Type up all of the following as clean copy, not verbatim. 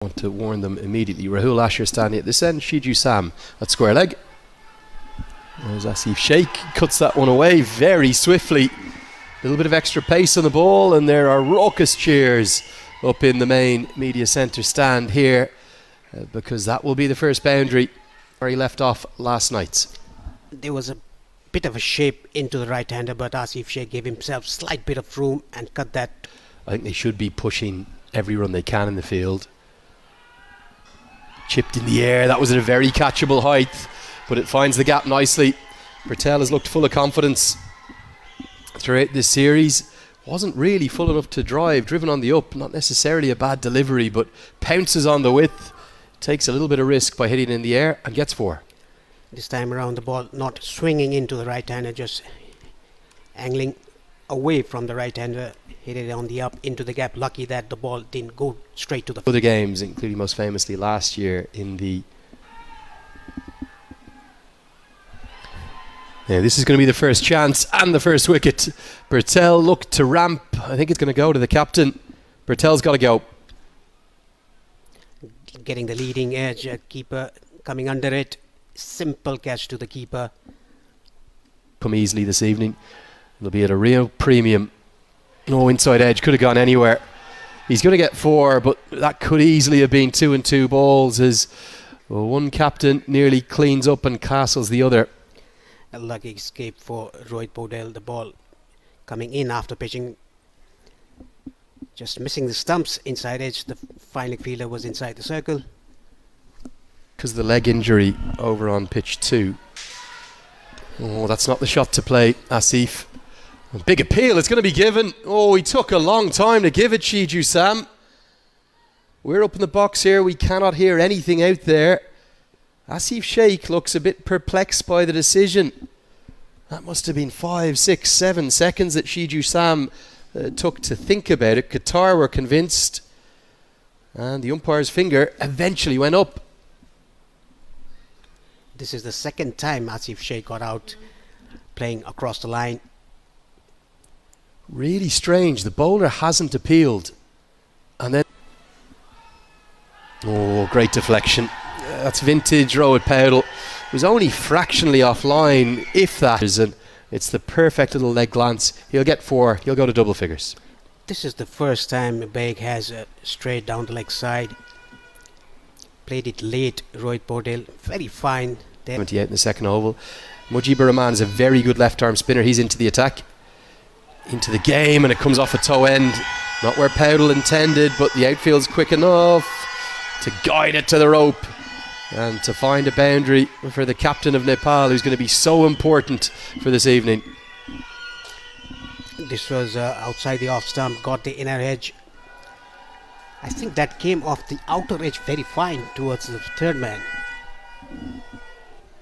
Want to warn them immediately. Rahul Asher standing at this end, Shiju Sam at square leg. There's Asif Sheikh, cuts that one away very swiftly. A little bit of extra pace on the ball, and there are raucous cheers up in the main media centre stand here because that will be the first boundary where he left off last night. There was a bit of a shape into the right-hander, but Asif Sheikh gave himself a slight bit of room and cut that. I think they should be pushing every run they can in the field. Chipped in the air, that was at a very catchable height, but it finds the gap nicely. Patel has looked full of confidence throughout this series. Wasn't really full enough to drive, driven on the up, not necessarily a bad delivery, but pounces on the width, takes a little bit of risk by hitting it in the air and gets 4. This time around the ball not swinging into the right-hander, just angling away from the right-hander, hit it on the up into the gap. Lucky that the ball didn't go straight to the other games, including most famously last year in the this is going to be the first chance and the first wicket. Patel looked to ramp. I think it's going to go to the captain. Patel's got to go. Getting the leading edge, keeper coming under it. Simple catch to the keeper. Come easily this evening. It'll be at a real premium. No inside edge, could have gone anywhere. He's going to get 4, but that could easily have been 2 and 2 balls as one captain nearly cleans up and castles the other. A lucky escape for Rohit Podel. The ball coming in after pitching, just missing the stumps inside edge. The final fielder was inside the circle. Because of the leg injury over on pitch 2. Oh, that's not the shot to play, Asif. A big appeal, it's going to be given. Oh, he took a long time to give it, Shiju Sam. We're up in the box here, we cannot hear anything out there. Asif Sheikh looks a bit perplexed by the decision. That must have been 5, 6, 7 seconds that Shiju Sam took to think about it. Qatar were convinced, and the umpire's finger eventually went up. This is the second time Asif Sheikh got out playing across the line. Really strange, the bowler hasn't appealed. And then, oh, great deflection. That's vintage Rohit Podel. It was only fractionally offline, if that is, and it's the perfect little leg glance. He'll get 4, he'll go to double figures. This is the first time Baig has straight down the leg side. Played it late, Rohit Podel, very fine. 78 in the second oval. Mujibur Rahman is a very good left arm spinner. He's into the attack, into the game, and it comes off a toe end. Not where Podel intended, but the outfield's quick enough to guide it to the rope and to find a boundary for the captain of Nepal, who's going to be so important for this evening. This was outside the off stump, got the inner edge. I think that came off the outer edge very fine towards the third man.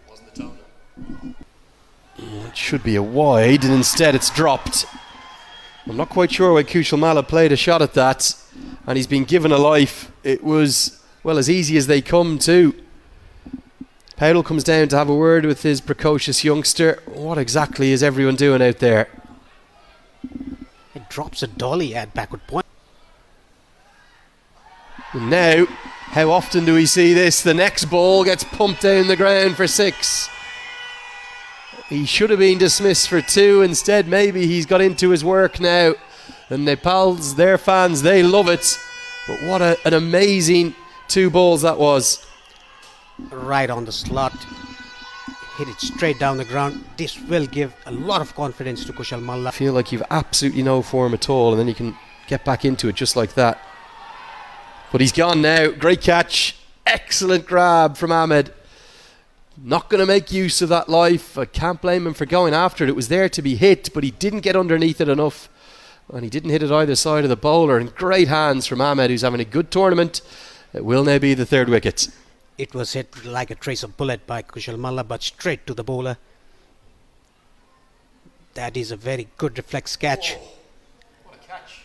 Wasn't the tone? It should be a wide, and instead it's dropped. I'm not quite sure why Kushal Malla played a shot at that, and he's been given a life. It was, well, as easy as they come too. Podel comes down to have a word with his precocious youngster. What exactly is everyone doing out there? It drops a dolly at backward point. And now, how often do we see this? The next ball gets pumped down the ground for 6. He should have been dismissed for 2. Instead, maybe he's got into his work now. And Nepal's, their fans, they love it. But what an amazing 2 balls that was. Right on the slot. Hit it straight down the ground. This will give a lot of confidence to Kushal Malla. I feel like you've absolutely no form at all, and then you can get back into it just like that. But he's gone now. Great catch. Excellent grab from Ahmed. Not going to make use of that life. I can't blame him for going after it. It was there to be hit, but he didn't get underneath it enough. And he didn't hit it either side of the bowler. And great hands from Ahmed, who's having a good tournament. It will now be the 3rd wicket. It was hit like a trace of bullet by Kushal Malla, but straight to the bowler. That is a very good reflex catch. Oh, what a catch.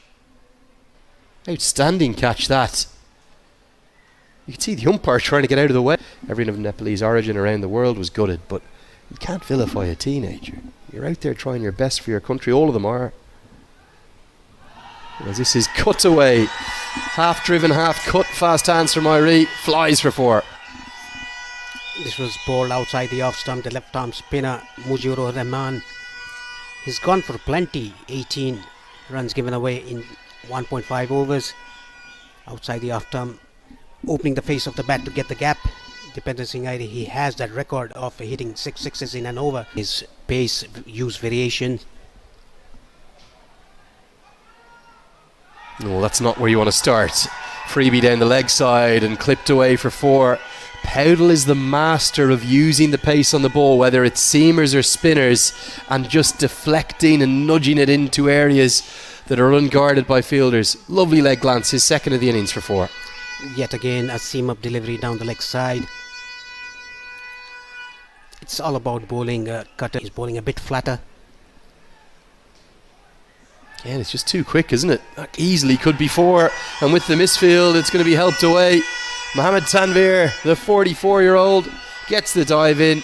Outstanding catch, that. You can see the umpire trying to get out of the way. Everyone of Nepalese origin around the world was gutted, but you can't vilify a teenager. You're out there trying your best for your country. All of them are. As this is cut away Half driven, half cut, fast hands from Irie, flies for 4. This was bowled outside the off stump, the left arm spinner Mujibur Rahman. He's gone for plenty, 18 runs given away in 1.5 overs. Outside the off stump, opening the face of the bat to get the gap. Dipender Singh Irie, he has that record of hitting 6 sixes in an over. His pace use variation. No, that's not where you want to start. Freebie down the leg side and clipped away for 4. Powdell is the master of using the pace on the ball, whether it's seamers or spinners, and just deflecting and nudging it into areas that are unguarded by fielders. Lovely leg glance, his second of the innings for 4. Yet again a seam-up delivery down the leg side. It's all about bowling. Qatar is bowling a bit flatter. Yeah, it's just too quick, isn't it? That easily could be 4, and with the misfield it's going to be helped away. Mohammed Tanvir, the 44-year-old, gets the dive in,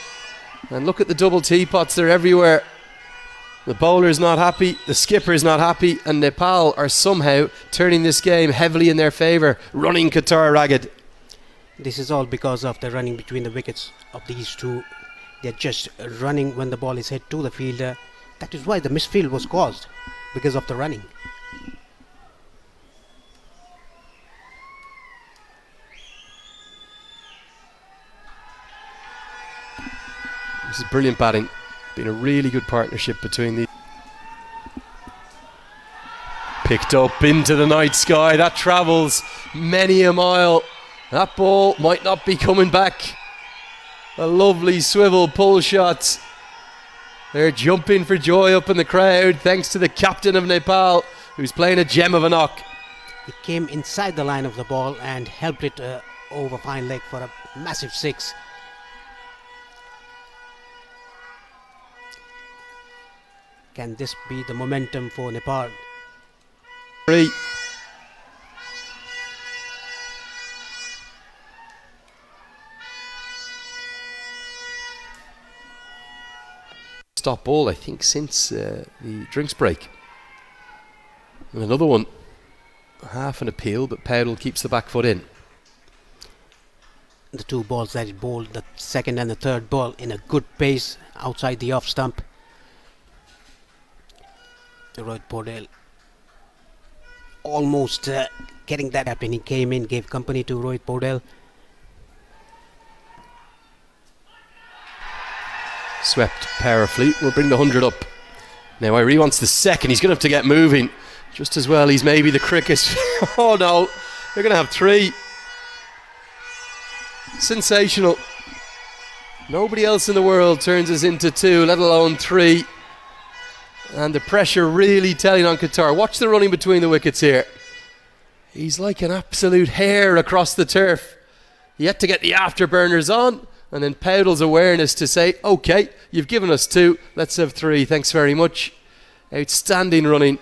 and look at the double teapots, they're everywhere. The bowler's not happy, the skipper's not happy, and Nepal are somehow turning this game heavily in their favour, running Qatar ragged. This is all because of the running between the wickets of these two. They're just running when the ball is hit to the fielder. That is why the misfield was caused, because of the running. This is brilliant batting. Been a really good partnership between these. Picked up into the night sky. That travels many a mile. That ball might not be coming back. A lovely swivel pull shot. They're jumping for joy up in the crowd, thanks to the captain of Nepal, who's playing a gem of a knock. It came inside the line of the ball and helped it over fine leg for a massive 6. Can this be the momentum for Nepal? 3. Stop ball, I think, since the drinks break. And another one, half an appeal, but Powdell keeps the back foot in. The 2 balls that he bowled, the second and the third ball, in a good pace outside the off stump. Rohit Paudel almost getting that up, and he came in, gave company to Rohit Paudel. Swept powerfully, will bring the 100 up. Now Irie wants the second, he's going to have to get moving. Just as well, he's maybe the quickest. Oh no, they're going to have 3. Sensational. Nobody else in the world turns us into 2, let alone 3. And the pressure really telling on Qatar. Watch the running between the wickets here. He's like an absolute hare across the turf. Yet to get the afterburners on. And then Powdell's awareness to say, OK, you've given us 2, let's have 3, thanks very much. Outstanding running.